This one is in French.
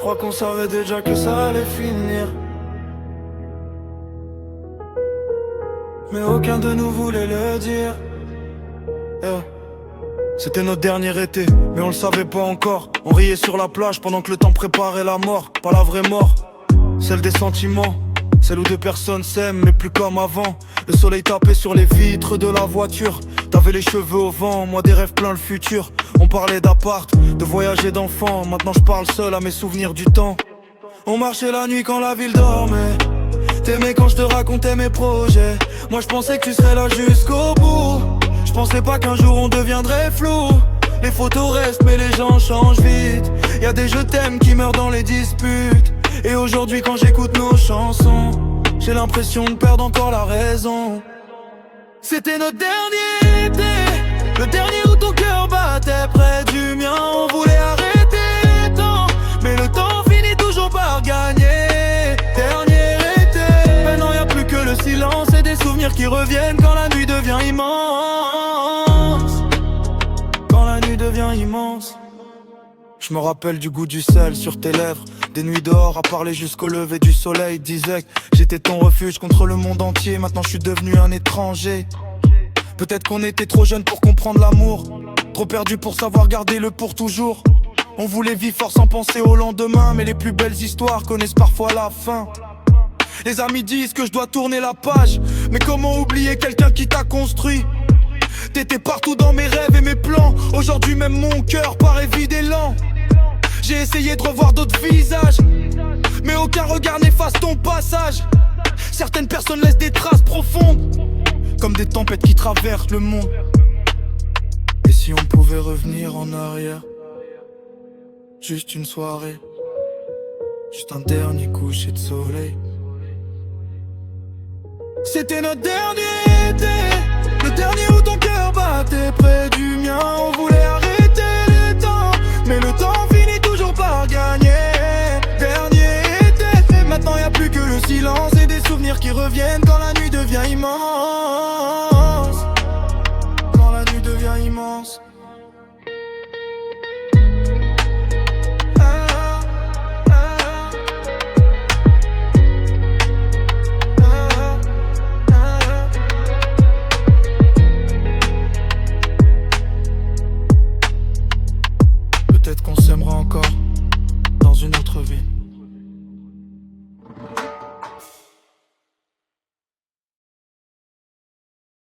crois qu'on savait déjà que ça allait finir. Mais aucun de nous voulait le dire. C'était notre dernier été, mais on le savait pas encore. On riait sur la plage pendant que le temps préparait la mort. Pas la vraie mort, celle des sentiments. Celle où deux personnes s'aiment mais plus comme avant. Le soleil tapait sur les vitres de la voiture. T'avais les cheveux au vent, moi des rêves plein le futur. On parlait d'appart, de voyage et d'enfants. Maintenant je parle seul à mes souvenirs du temps. On marchait la nuit quand la ville dormait. T'aimais quand je te racontais mes projets. Moi je pensais que tu serais là jusqu'au bout. Je pensais pas qu'un jour on deviendrait flou. Les photos restent mais les gens changent vite. Y'a des je t'aime qui meurent dans les disputes. Et aujourd'hui quand j'écoute nos chansons, j'ai l'impression de perdre encore la raison. C'était notre dernier été, le dernier où ton cœur battait près du mien. On voulait arrêter le temps, mais le temps finit toujours par gagner. Dernier été, maintenant y'a plus que le silence et des souvenirs qui reviennent quand la nuit devient immense. Quand la nuit devient immense. Je me rappelle du goût du sel sur tes lèvres. Des nuits dehors à parler jusqu'au lever du soleil. Disais que j'étais ton refuge contre le monde entier. Maintenant je suis devenu un étranger. Peut-être qu'on était trop jeunes pour comprendre l'amour, trop perdus pour savoir garder le pour toujours. On voulait vivre fort sans penser au lendemain, mais les plus belles histoires connaissent parfois la fin. Les amis disent que je dois tourner la page, mais comment oublier quelqu'un qui t'a construit? T'étais partout dans mes rêves et mes plans. Aujourd'hui même mon cœur paraît vide et lent. J'ai essayé de revoir d'autres visages, mais aucun regard n'efface ton passage. Certaines personnes laissent des traces profondes, comme des tempêtes qui traversent le monde. Et si on pouvait revenir en arrière, juste une soirée, juste un dernier coucher de soleil. C'était notre dernier été, le dernier où ton cœur battait près du mien. On voulait arrêter le temps, mais le temps finit toujours par gagner. Dernier été, maintenant y'a plus que le silence et des souvenirs qui reviennent quand la nuit devient immense.